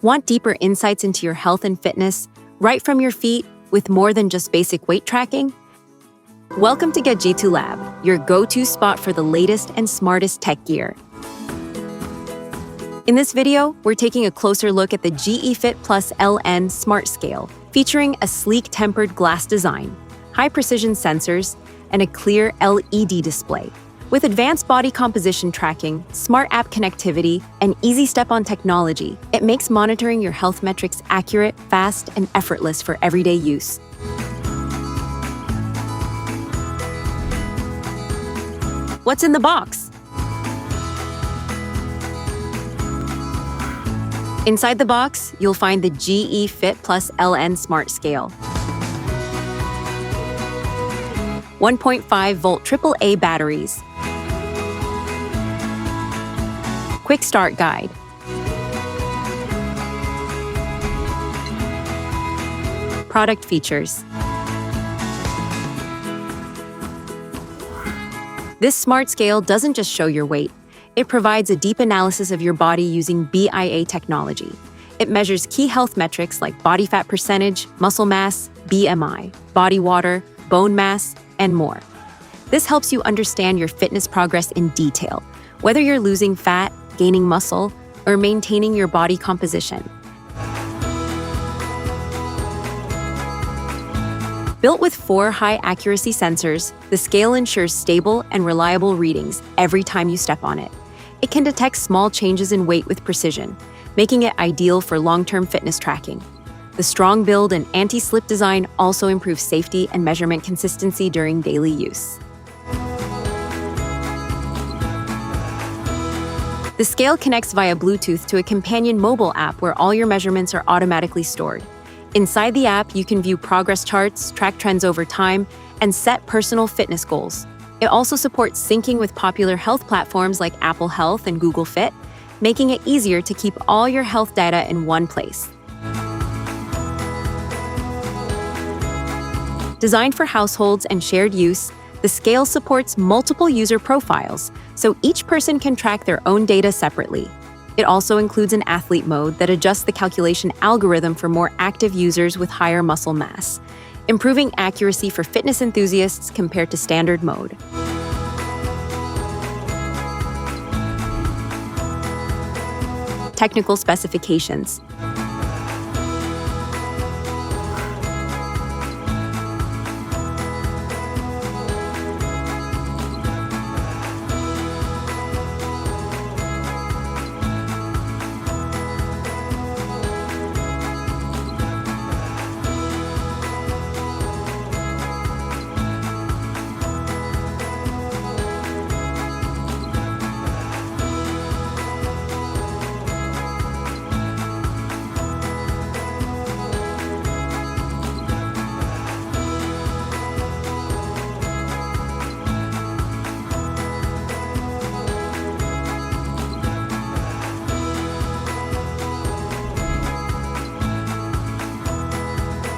Want deeper insights into your health and fitness, right from your feet, with more than just basic weight tracking? Welcome to Gadgeto Lab, your go-to spot for the latest and smartest tech gear. In this video, we're taking a closer look at the GE Fit Plus LN Smart Scale, featuring a sleek tempered glass design, high-precision sensors, and a clear LED display. With advanced body composition tracking, smart app connectivity, and easy step-on technology, it makes monitoring your health metrics accurate, fast, and effortless for everyday use. What's in the box? Inside the box, you'll find the GE Fit Plus LN Smart Scale. 1.5-volt AAA batteries. Quick start guide. Product features. This smart scale doesn't just show your weight. It provides a deep analysis of your body using BIA technology. It measures key health metrics like body fat percentage, muscle mass, BMI, body water, bone mass, and more. This helps you understand your fitness progress in detail, whether you're losing fat, gaining muscle, or maintaining your body composition. Built with 4 high-accuracy sensors, the scale ensures stable and reliable readings every time you step on it. It can detect small changes in weight with precision, making it ideal for long-term fitness tracking. The strong build and anti-slip design also improves safety and measurement consistency during daily use. The scale connects via Bluetooth to a companion mobile app where all your measurements are automatically stored. Inside the app, you can view progress charts, track trends over time, and set personal fitness goals. It also supports syncing with popular health platforms like Apple Health and Google Fit, making it easier to keep all your health data in one place. Designed for households and shared use, the scale supports multiple user profiles, so each person can track their own data separately. It also includes an athlete mode that adjusts the calculation algorithm for more active users with higher muscle mass, improving accuracy for fitness enthusiasts compared to standard mode. Technical specifications.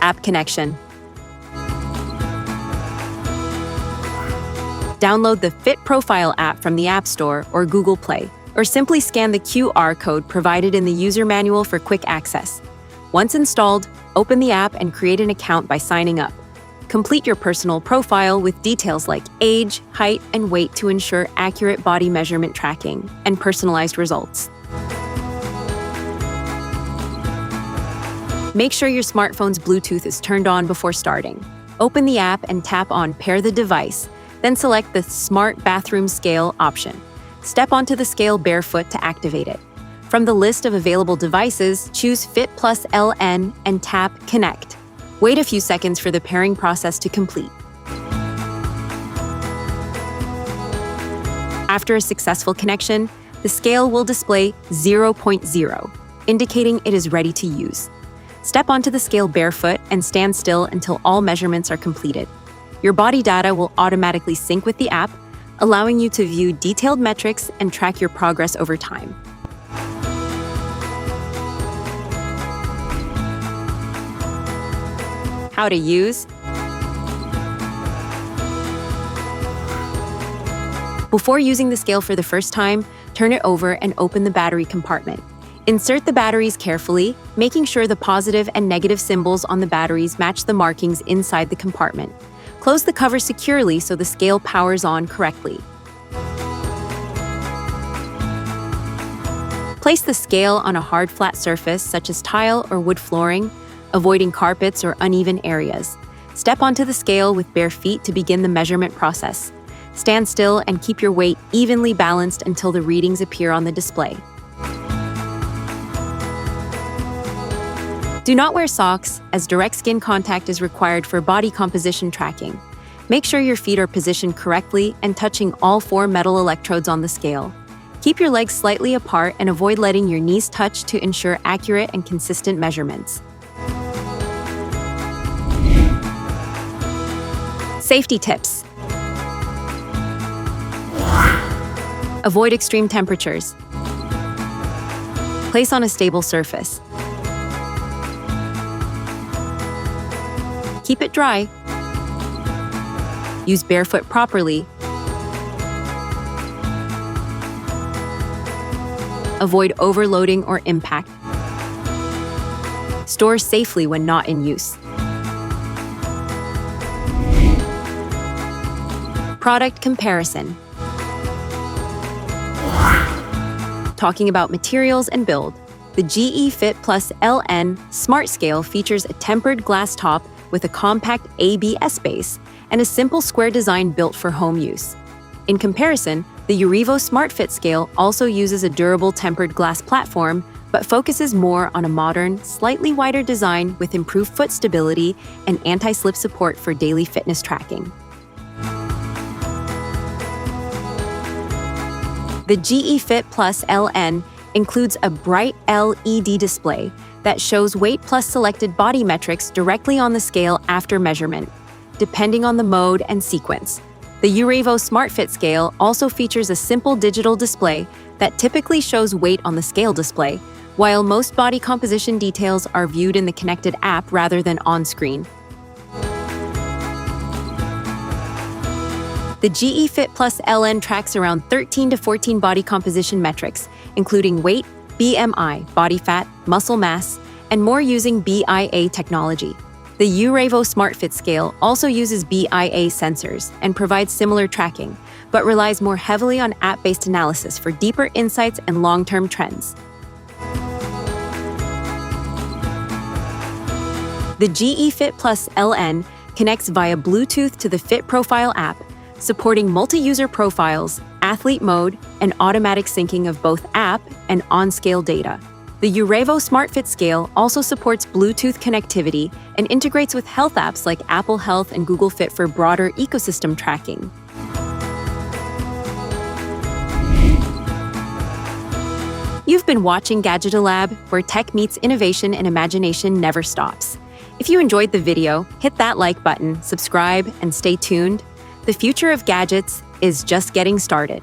App connection. Download the Fit Profile app from the App Store or Google Play, or simply scan the QR code provided in the user manual for quick access. Once installed, open the app and create an account by signing up. Complete your personal profile with details like age, height, and weight to ensure accurate body measurement tracking and personalized results. Make sure your smartphone's Bluetooth is turned on before starting. Open the app and tap on Pair the Device, then select the Smart Bathroom Scale option. Step onto the scale barefoot to activate it. From the list of available devices, choose Fit Plus LN and tap Connect. Wait a few seconds for the pairing process to complete. After a successful connection, the scale will display 0.0, indicating it is ready to use. Step onto the scale barefoot and stand still until all measurements are completed. Your body data will automatically sync with the app, allowing you to view detailed metrics and track your progress over time. How to use. Before using the scale for the first time, turn it over and open the battery compartment. Insert the batteries carefully, making sure the positive and negative symbols on the batteries match the markings inside the compartment. Close the cover securely so the scale powers on correctly. Place the scale on a hard, flat surface such as tile or wood flooring, avoiding carpets or uneven areas. Step onto the scale with bare feet to begin the measurement process. Stand still and keep your weight evenly balanced until the readings appear on the display. Do not wear socks, as direct skin contact is required for body composition tracking. Make sure your feet are positioned correctly and touching all 4 metal electrodes on the scale. Keep your legs slightly apart and avoid letting your knees touch to ensure accurate and consistent measurements. Safety tips. Avoid extreme temperatures. Place on a stable surface. Keep it dry. Use barefoot properly. Avoid overloading or impact. Store safely when not in use. Product comparison. Talking about materials and build, the GE Fit Plus LN Smart Scale features a tempered glass top with a compact ABS base and a simple square design built for home use. In comparison, the Urevo SmartFit scale also uses a durable tempered glass platform, but focuses more on a modern, slightly wider design with improved foot stability and anti-slip support for daily fitness tracking. The GE Fit Plus LN includes a bright LED display that shows weight plus selected body metrics directly on the scale after measurement, depending on the mode and sequence. The Urevo SmartFit scale also features a simple digital display that typically shows weight on the scale display, while most body composition details are viewed in the connected app rather than on-screen. The GE Fit Plus LN tracks around 13 to 14 body composition metrics, including weight, BMI, body fat, muscle mass, and more using BIA technology. The Urevo SmartFit scale also uses BIA sensors and provides similar tracking, but relies more heavily on app-based analysis for deeper insights and long-term trends. The GE Fit Plus LN connects via Bluetooth to the Fit Profile app, supporting multi-user profiles, athlete mode, and automatic syncing of both app and on-scale data. The Urevo SmartFit scale also supports Bluetooth connectivity and integrates with health apps like Apple Health and Google Fit for broader ecosystem tracking. You've been watching Gadgeto Lab, where tech meets innovation and imagination never stops. If you enjoyed the video, hit that like button, subscribe, and stay tuned. The future of gadgets is just getting started.